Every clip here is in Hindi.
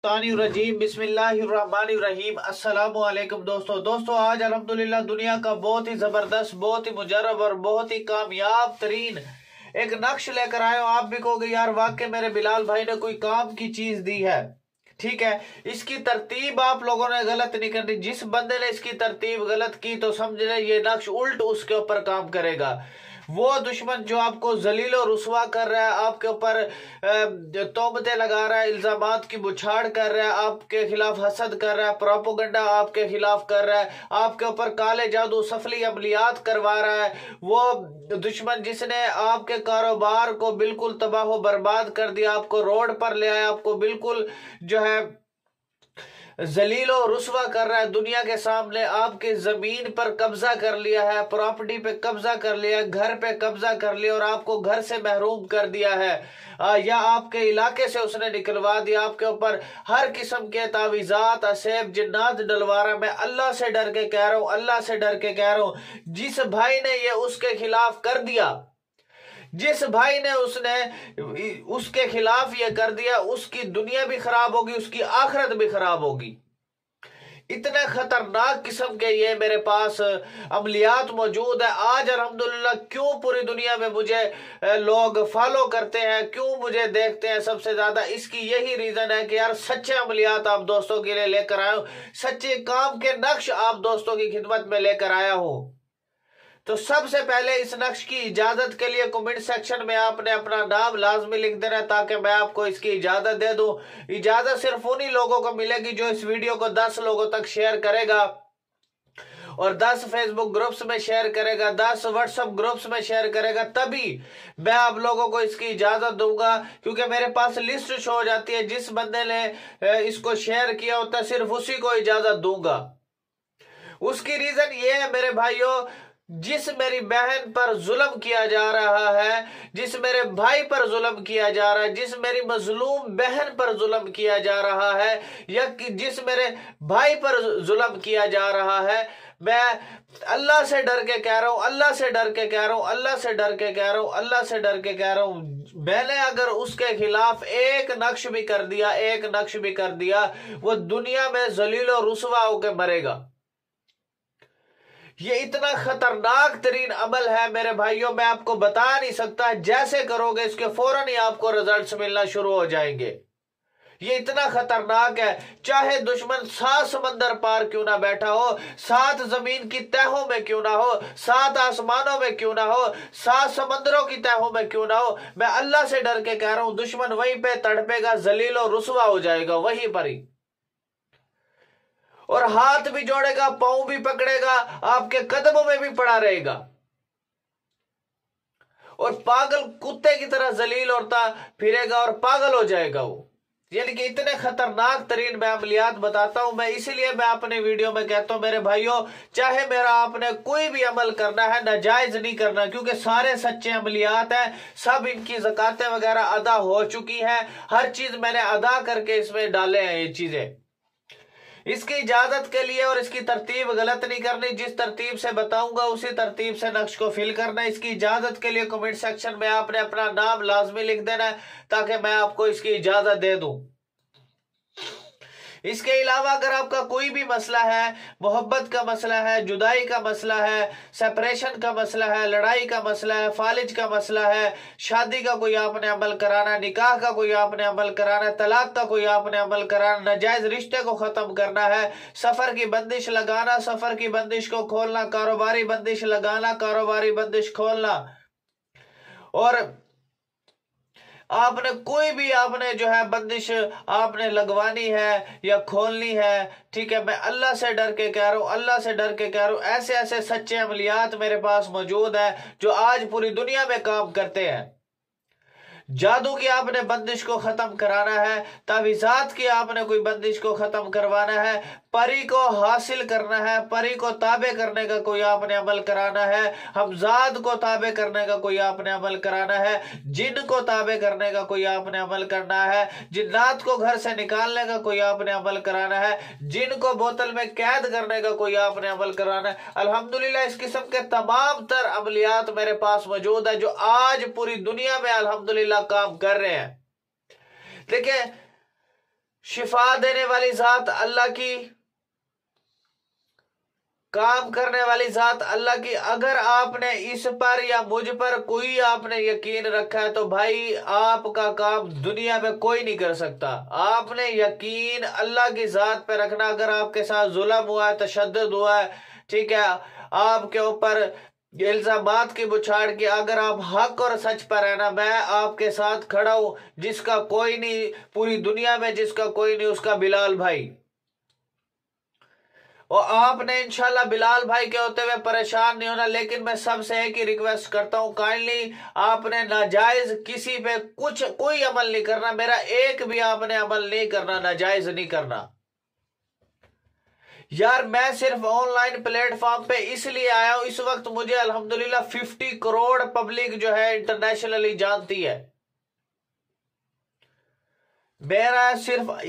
मिनश्शैतानिर्रजीम बिस्मिल्लाहिर्रहमानिर्रहीम। अस्सलामु अलैकुम दोस्तों आज अल्हम्दुलिल्लाह दुनिया का बहुत ही जबरदस्त, बहुत ही मुजर्रब और बहुत ही कामयाब तरीन एक नक्श लेकर आए हो। आप भी कहोगे यार वाकई मेरे बिलाल भाई ने कोई काम की चीज दी है। ठीक है, इसकी तरतीब आप लोगों ने गलत नहीं करनी। जिस बंदे ने इसकी तरतीब गलत की तो समझ ले ये नक्श उल्ट उसके ऊपर काम करेगा। वो दुश्मन जो आपको जलील और रुसवा कर रहा है, आपके ऊपर तोहमतें लगा रहा है, इल्जामात की बुछाड़ कर रहा है, आपके खिलाफ हसद कर रहा है, प्रोपोगंडा आपके खिलाफ कर रहा है, आपके ऊपर काले जादू सफली अमलियात करवा रहा है, वो दुश्मन जिसने आपके कारोबार को बिल्कुल तबाह बर्बाद कर दिया, आपको रोड पर ले आया, आपको बिल्कुल जो है जलीलो रुसवा कर रहा है, दुनिया के सामने आपकी जमीन पर कब्जा कर लिया है, प्रॉपर्टी पे कब्जा कर लिया, घर पे कब्जा कर लिया और आपको घर से महरूम कर दिया है, या आपके इलाके से उसने निकलवा दिया। आपके ऊपर हर किस्म के तावीज़ात असेब जिन्नात डलवा रहा। मैं अल्लाह से डर के कह रहा हूं, अल्लाह से डर के कह रहा हूं, जिस भाई ने ये उसके खिलाफ कर दिया, जिस भाई ने उसके खिलाफ ये कर दिया, उसकी दुनिया भी खराब होगी, उसकी आखिरत भी खराब होगी। इतने खतरनाक किस्म के ये मेरे पास अमलियात मौजूद है। आज अल्हम्दुलिल्लाह क्यों पूरी दुनिया में मुझे लोग फॉलो करते हैं, क्यों मुझे देखते हैं सबसे ज्यादा, इसकी यही रीजन है कि यार सच्चे अमलियात आप दोस्तों के लिए लेकर आया हूं, सच्चे काम के नक्श आप दोस्तों की खिदमत में लेकर आया हूं। तो सबसे पहले इस नक्श की इजाजत के लिए कमेंट सेक्शन में आपने अपना नाम लाजमी लिख देना ताकि मैं आपको इसकी इजाजत दे दूं। इजाजत सिर्फ उन्हीं लोगों को मिलेगी जो इस वीडियो को 10 लोगों तक शेयर करेगा और 10 फेसबुक ग्रुप्स में शेयर करेगा, 10 व्हाट्सएप ग्रुप्स में शेयर करेगा, तभी मैं आप लोगों को इसकी इजाजत दूंगा। क्योंकि मेरे पास लिस्ट शो हो जाती है, जिस बंदे ने इसको शेयर किया होता है सिर्फ उसी को इजाजत दूंगा। उसकी रीजन ये है मेरे भाइयों, जिस मेरी बहन पर जुल्म किया जा रहा है, जिस मेरे भाई पर जुल्म किया जा रहा है, जिस मेरी मजलूम बहन पर जुल्म किया जा रहा है, या कि जिस मेरे भाई पर जुल्म किया जा रहा है, मैं अल्लाह से डर के कह रहा हूं, अल्लाह से डर के कह रहा हूं, अल्लाह से डर के कह रहा हूं, अल्लाह से डर के कह रहा हूं, मैंने अगर उसके खिलाफ एक नक्श भी कर दिया, एक नक्श भी कर दिया, वो दुनिया में जलील और रुसवा होकर मरेगा। ये इतना खतरनाक तरीन अमल है मेरे भाइयों, मैं आपको बता नहीं सकता। जैसे करोगे इसके फौरन ही आपको रिजल्ट्स मिलना शुरू हो जाएंगे। ये इतना खतरनाक है, चाहे दुश्मन 7 समंदर पार क्यों ना बैठा हो, 7 जमीन की तहों में क्यों ना हो, 7 आसमानों में क्यों ना हो, 7 समंदरों की तहों में क्यों ना हो, मैं अल्लाह से डर के कह रहा हूं, दुश्मन वहीं पे तड़पेगा, जलील और रुसवा हो जाएगा वहीं पर ही, और हाथ भी जोड़ेगा, पांव भी पकड़ेगा, आपके कदमों में भी पड़ा रहेगा, और पागल कुत्ते की तरह जलील होता फिरेगा और पागल हो जाएगा वो। यानी कि इतने खतरनाक तरीन मैं अमलियात बताता हूं। मैं इसीलिए मैं अपने वीडियो में कहता हूं मेरे भाइयों, चाहे मेरा आपने कोई भी अमल करना है नाजायज नहीं करना, क्योंकि सारे सच्चे अमलियात हैं, सब इनकी ज़कातें वगैरह अदा हो चुकी हैं, हर चीज मैंने अदा करके इसमें डाले हैं ये चीजें। इसकी इजाजत के लिए और इसकी तरतीब गलत नहीं करनी, जिस तरतीब से बताऊंगा उसी तरतीब से नक्श को फिल करना। इसकी इजाजत के लिए कमेंट सेक्शन में आपने अपना नाम लाजमी लिख देना है ताकि मैं आपको इसकी इजाजत दे दूं। इसके अलावा अगर आपका कोई भी मसला है, मोहब्बत का मसला है, जुदाई का मसला है, सेपरेशन का मसला है, लड़ाई का मसला है, फालिज का मसला है, शादी का कोई आपने अमल कराना है, निकाह का कोई आपने अमल कराना है, तलाक का कोई आपने अमल कराना, नाजायज रिश्ते को खत्म करना है, सफर की बंदिश लगाना, सफर की बंदिश को खोलना, कारोबारी बंदिश लगाना, कारोबारी बंदिश खोलना, और आपने कोई भी आपने जो है बंदिश आपने लगवानी है या खोलनी है, ठीक है, मैं अल्लाह से डर के कह रहा हूं, अल्लाह से डर के कह रहा हूं, ऐसे ऐसे सच्चे अमलियात मेरे पास मौजूद है जो आज पूरी दुनिया में काम करते हैं। जादू की आपने बंदिश को खत्म कराना है, तावीज़ात की आपने कोई बंदिश को खत्म करवाना है, परी को हासिल करना है, परी को ताबे करने का कोई आपने अमल कराना है, हमजाद को ताबे करने का कोई आपने अमल कराना है, जिन को ताबे करने का कोई आपने अमल करना है, जिन्नात को घर से निकालने का कोई आपने अमल कराना है, जिन को बोतल में कैद करने का कोई आपने अमल कराना है। अल्हम्दुलिल्लाह इस किस्म के तमाम तर अमलियात मेरे पास मौजूद है जो आज पूरी दुनिया में अल्हम्दुलिल्लाह काम कर रहे हैं। देखिए, शिफा देने वाली जात अल्लाह की, काम करने वाली जात अल्लाह की। अगर आपने इस पर या मुझ पर कोई आपने यकीन रखा है तो भाई आपका काम दुनिया में कोई नहीं कर सकता। आपने यकीन अल्लाह की जात पे रखना। अगर आपके साथ जुल्म हुआ है, तशद्दुद हुआ है, ठीक है, आपके ऊपर इल्जामात की बुछाड़ की, अगर आप हक और सच पर है ना, मैं आपके साथ खड़ा हूं। जिसका कोई नहीं पूरी दुनिया में, जिसका कोई नहीं, उसका बिलाल भाई। और आपने इंशाल्लाह बिलाल भाई के होते हुए परेशान नहीं होना। लेकिन मैं सबसे एक ही रिक्वेस्ट करता हूं, काइंडली आपने नाजायज किसी पे कोई अमल नहीं करना। मेरा एक भी आपने अमल नहीं करना, नाजायज नहीं करना। यार मैं सिर्फ ऑनलाइन प्लेटफॉर्म पे इसलिए आया हूं, इस वक्त मुझे अल्हम्दुलिल्लाह 50 करोड़ पब्लिक जो है इंटरनेशनली जानती है। मेरा सिर्फ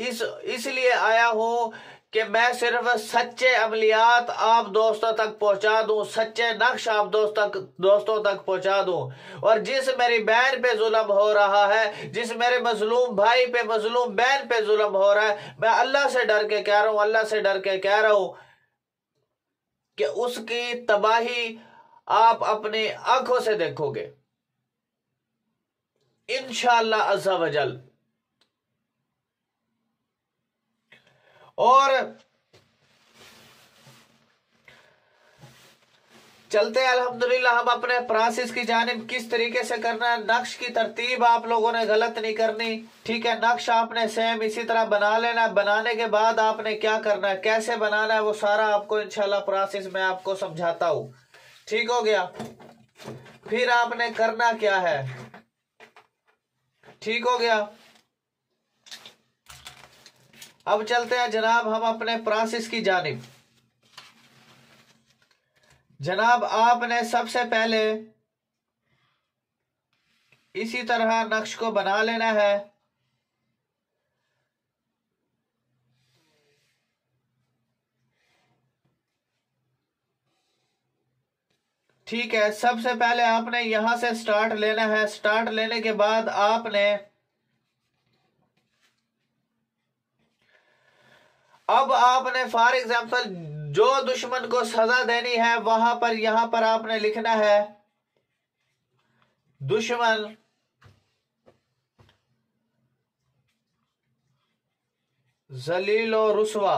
इसलिए आया हूं कि मैं सिर्फ सच्चे अमलियात आप दोस्तों तक पहुंचा दूं, सच्चे नक्श आप दोस्तों तक पहुंचा दूं। और जिस मेरी बहन पे जुल्म हो रहा है, जिस मेरे मजलूम भाई पे, मजलूम बहन पे जुल्म हो रहा है, मैं अल्लाह से डर के कह रहा हूं, अल्लाह से डर के कह रहा हूं कि उसकी तबाही आप अपनी आंखों से देखोगे इंशाअल्लाह अज़्ज़ा वजल। और चलते हैं अल्हम्दुलिल्लाह हम अपने प्रोसेस की जानिब। किस तरीके से करना है, नक्श की तरतीब आप लोगों ने गलत नहीं करनी, ठीक है। नक्श आपने सेम इसी तरह बना लेना है। बनाने के बाद आपने क्या करना है, कैसे बनाना है, वो सारा आपको इंशाल्लाह प्रोसेस में आपको समझाता हूं। ठीक हो गया। फिर आपने करना क्या है, ठीक हो गया। अब चलते हैं जनाब हम अपने प्रोसेस की जानिब। जनाब आपने सबसे पहले इसी तरह नक्श को बना लेना है। ठीक है, सबसे पहले आपने यहां से स्टार्ट लेना है। स्टार्ट लेने के बाद आपने फॉर एग्जांपल जो दुश्मन को सजा देनी है वहां पर, यहां पर आपने लिखना है दुश्मन जलीलो रुसवा।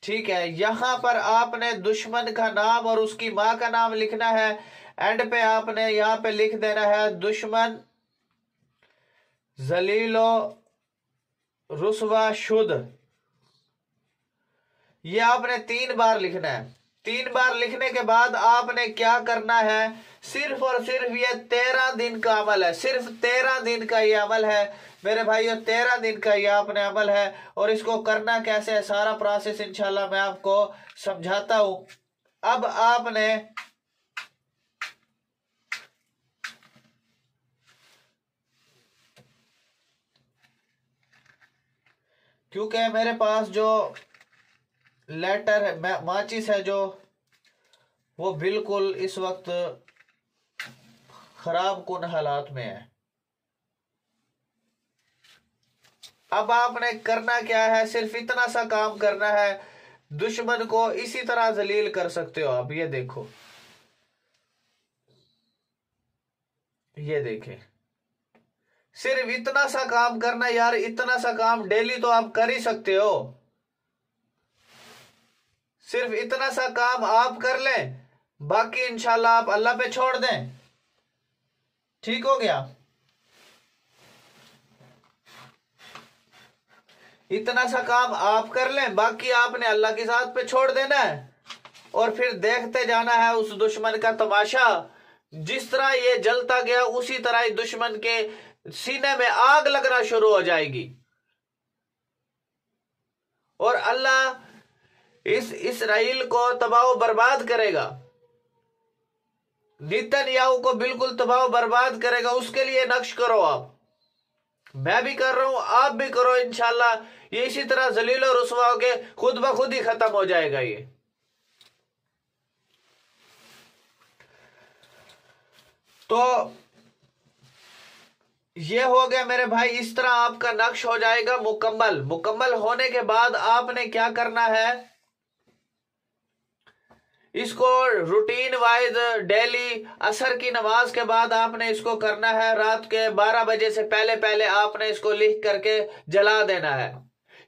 ठीक है, यहां पर आपने दुश्मन का नाम और उसकी मां का नाम लिखना है। एंड पे आपने यहां पे लिख देना है दुश्मन जलीलो रुसवा शुद्ध। ये आपने 3 बार लिखना है। 3 बार लिखने के बाद आपने क्या करना है, सिर्फ और सिर्फ ये 13 दिन का अमल है। सिर्फ 13 दिन का ये अमल है मेरे भाइयों, 13 दिन का ये आपने अमल है। और इसको करना कैसे है, सारा प्रोसेस इंशाल्लाह मैं आपको समझाता हूं। अब आपने क्योंकि मेरे पास जो लेटर है, माचिस है जो, वो बिल्कुल इस वक्त खराब कुन हालात में है। अब आपने करना क्या है, सिर्फ इतना सा काम करना है। दुश्मन को इसी तरह जलील कर सकते हो आप। ये देखो, ये देखें, सिर्फ इतना सा काम करना यार। इतना सा काम डेली तो आप कर ही सकते हो। सिर्फ इतना सा काम आप कर लें, बाकी इंशाल्लाह आप अल्लाह पे छोड़ दें। ठीक हो गया। इतना सा काम आप कर लें, बाकी आपने अल्लाह की जात पे छोड़ देना है। और फिर देखते जाना है उस दुश्मन का तमाशा। जिस तरह ये जलता गया उसी तरह ही दुश्मन के सीने में आग लगना शुरू हो जाएगी। और अल्लाह इस इसराइल को तबाह बर्बाद करेगा, नेतन्याहू को बिल्कुल तबाह बर्बाद करेगा। उसके लिए नक्श करो आप, मैं भी कर रहा हूं, आप भी करो। इंशाल्लाह ये इसी तरह जलील और रुसवा होके खुद ब खुद ही खत्म हो जाएगा ये। तो ये हो गया मेरे भाई। इस तरह आपका नक्श हो जाएगा मुकम्मल। मुकम्मल होने के बाद आपने क्या करना है, इसको रूटीन वाइज डेली असर की नमाज के बाद आपने इसको करना है। रात के 12 बजे से पहले पहले आपने इसको लिख करके जला देना है।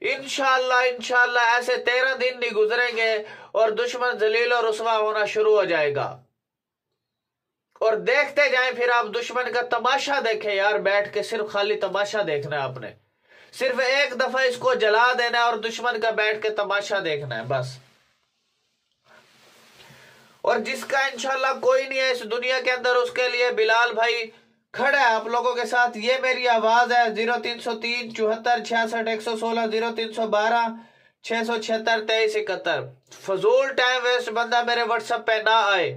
इंशाअल्लाह इंशाअल्लाह ऐसे 13 दिन नहीं गुजरेंगे और दुश्मन जलील और रुसवा होना शुरू हो जाएगा। और देखते जाएं, फिर आप दुश्मन का तमाशा देखें यार, बैठ के सिर्फ खाली तमाशा देखना है आपने। सिर्फ एक दफा इसको जला देना है और दुश्मन का बैठ के तमाशा देखना है बस। और जिसका इंशाल्लाह कोई नहीं है इस दुनिया के अंदर, उसके लिए बिलाल भाई खड़ा है आप लोगों के साथ। ये मेरी आवाज है 0303 74 66 116 0312 676 23 71। फजूल टाइम वेस्ट बंदा मेरे व्हाट्सएप पे ना आए।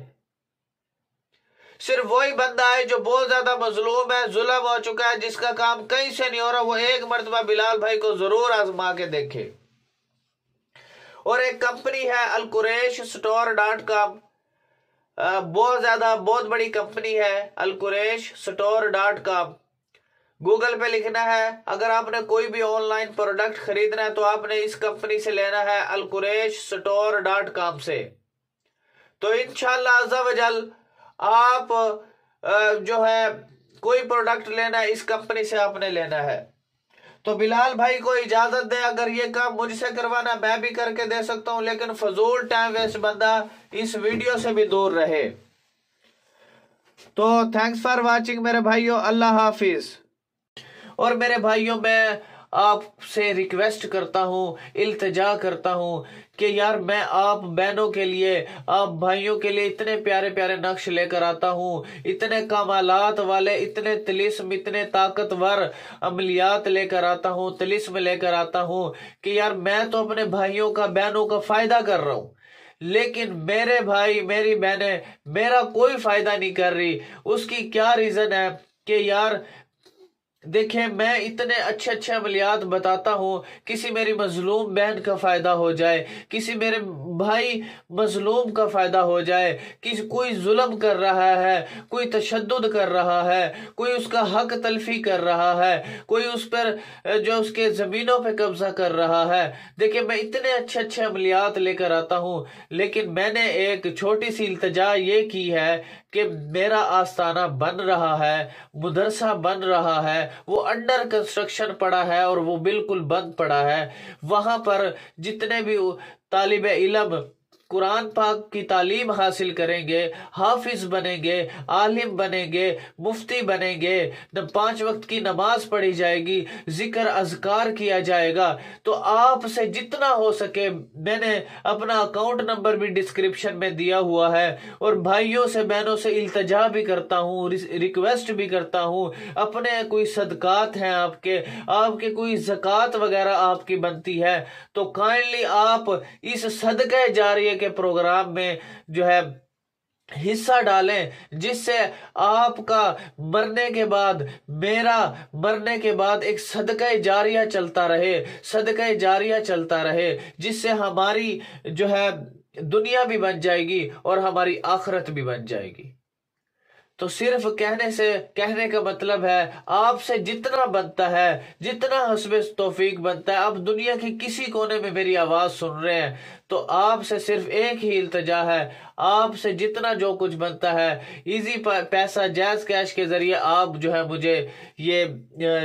सिर्फ वही बंदा है जो बहुत ज्यादा मजलूम है, जुल्म हो चुका है, जिसका काम कहीं से नहीं हो रहा, वो एक मर्तबा बिलाल भाई को जरूर आजमा के देखे। और एक कंपनी है अलकुरैश स्टोर.com, बहुत बड़ी कंपनी है अलकुरैश स्टोर.com। गूगल पे लिखना है। अगर आपने कोई भी ऑनलाइन प्रोडक्ट खरीदना है तो आपने इस कंपनी से लेना है अलकुरैश स्टोर.com से। तो इंशाअल्लाह अज़्ज़ा वजल आप जो है कोई प्रोडक्ट लेना है इस कंपनी से आपने लेना है। तो बिलाल भाई को इजाजत दे, अगर ये काम मुझसे करवाना मैं भी करके दे सकता हूं, लेकिन फजूल टाइम वेस्ट बंदा इस वीडियो से भी दूर रहे। तो थैंक्स फॉर वाचिंग मेरे भाइयों, अल्लाह हाफिज। और मेरे भाइयों मैं आपसे रिक्वेस्ट करता हूँ, इल्तिजा करता हूँ कि यार मैं आप बहनों के लिए, आप भाइयों के लिए इतने प्यारे प्यारे नक्श लेकर आता हूँ, इतने कमालात वाले, इतने तिलिस्म, इतने ताकतवर अमलियात लेकर आता हूँ, तिलिस्म लेकर आता हूँ कि यार मैं तो अपने भाइयों का, बहनों का फायदा कर रहा हूँ, लेकिन मेरे भाई मेरी बहनें मेरा कोई फायदा नहीं कर रही। उसकी क्या रीजन है कि यार देखें, मैं इतने अच्छे अच्छे अमलियात बताता हूँ, किसी मेरी मजलूम बहन का फायदा हो जाए, किसी मेरे भाई मजलूम का फायदा हो जाए, किसी कोई जुल्म कर रहा है, कोई तशद्दुद कर रहा है, कोई उसका हक तलफी कर रहा है, कोई उस पर जो उसके जमीनों पे कब्जा कर रहा है। देखिए मैं इतने अच्छे अच्छे अमलियात लेकर आता हूँ, लेकिन मैंने एक छोटी सी इल्तिजा ये की है कि मेरा आस्थाना बन रहा है, मुदरसा बन रहा है, वो अंडर कंस्ट्रक्शन पड़ा है और वो बिल्कुल बंद पड़ा है। वहां पर जितने भी तालिबे इल्म कुरान पाक की तालीम हासिल करेंगे, हाफिज बनेंगे, आलिम बनेंगे, मुफ्ती बनेंगे, 5 वक्त की नमाज पढ़ी जाएगी, जिक्र अज़कार किया जाएगा। तो आपसे जितना हो सके, मैंने अपना अकाउंट नंबर भी डिस्क्रिप्शन में दिया हुआ है, और भाइयों से बहनों से इल्तजा भी करता हूँ, रिक्वेस्ट भी करता हूँ, अपने कोई सदकात हैं आपके कोई ज़कात वगैरह आपकी बनती है, तो काइंडली आप इस सदका जारिया के प्रोग्राम में जो है हिस्सा डालें, जिससे आपका मरने के बाद, मेरा मरने के बाद एक सदका जारिया चलता रहे, सदका जारिया चलता रहे, जिससे हमारी जो है दुनिया भी बन जाएगी और हमारी आखिरत भी बन जाएगी। तो सिर्फ कहने का मतलब है आपसे जितना बनता है, जितना हस्बे तौफीक बनता है, आप दुनिया के किसी कोने में मेरी आवाज सुन रहे हैं, तो आपसे सिर्फ एक ही इल्तिजा है, आपसे जितना जो कुछ बनता है इजी पैसा जायज कैश के जरिए आप जो है मुझे ये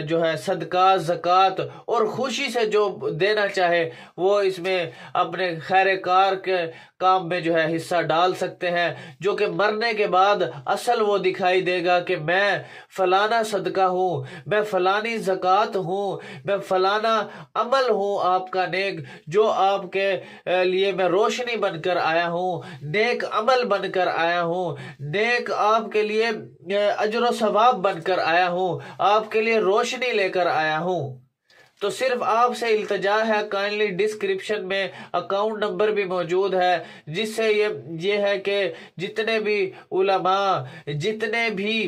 जो है सदका, ज़कात और खुशी से जो देना चाहे वो इसमें अपने खैर कार के काम में जो है हिस्सा डाल सकते हैं, जो कि मरने के बाद असल वो दिखाई देगा कि मैं फलाना सदका हूँ, मैं फलानी ज़कात हूँ, मैं फलाना अमल हूँ आपका नेक, जो आपके लिए मैं रोशनी बनकर आया हूँ, नेक अमल बनकर आया हूँ, नेक आपके लिए अजर सवाब बनकर आया हूँ, आपके लिए रोशनी लेकर आया हूँ। तो सिर्फ आपसे इल्तिजा है, काइंडली डिस्क्रिप्शन में अकाउंट नंबर भी मौजूद है, जिससे ये है कि जितने भी उलमा, जितने भी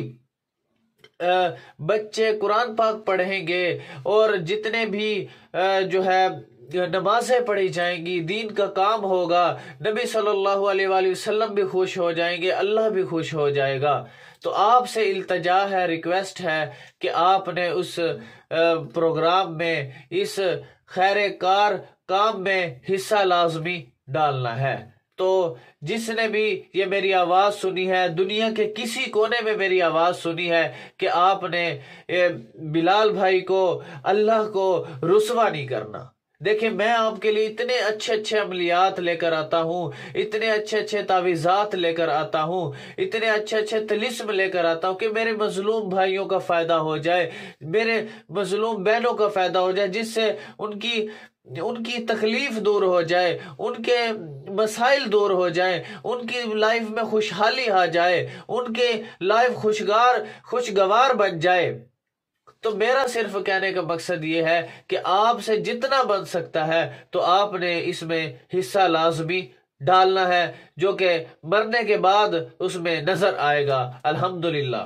बच्चे कुरान पाक पढ़ेंगे और जितने भी जो है नमाजें पढ़ी जाएंगी, दीन का काम होगा, नबी सल्लल्लाहु अलैहि वसल्लम भी खुश हो जाएंगे, अल्लाह भी खुश हो जाएगा। तो आपसे इल्तजा है, रिक्वेस्ट है कि आपने उस प्रोग्राम में, इस खैर कार काम में हिस्सा लाजमी डालना है। तो जिसने भी ये मेरी आवाज़ सुनी है, दुनिया के किसी कोने में मेरी आवाज़ सुनी है कि आपने बिलाल भाई को, अल्लाह को रुसवा नहीं करना। देखिए, मैं आपके लिए इतने अच्छे अच्छे अमलियात लेकर आता हूँ, इतने अच्छे अच्छे तावीज़ात लेकर आता हूँ, इतने अच्छे अच्छे तिलिस्म लेकर आता हूँ कि मेरे मजलूम भाइयों का फ़ायदा हो जाए, मेरे मजलूम बहनों का फ़ायदा हो जाए, जिससे उनकी उनकी तकलीफ दूर हो जाए, उनके मसाइल दूर हो जाए, उनकी लाइफ में खुशहाली आ जाए, उनके लाइफ खुशगवार बन जाए। तो मेरा सिर्फ कहने का मकसद ये है कि आपसे जितना बन सकता है तो आपने इसमें हिस्सा लाजमी डालना है, जो कि मरने के बाद उसमें नजर आएगा। अल्हम्दुलिल्लाह।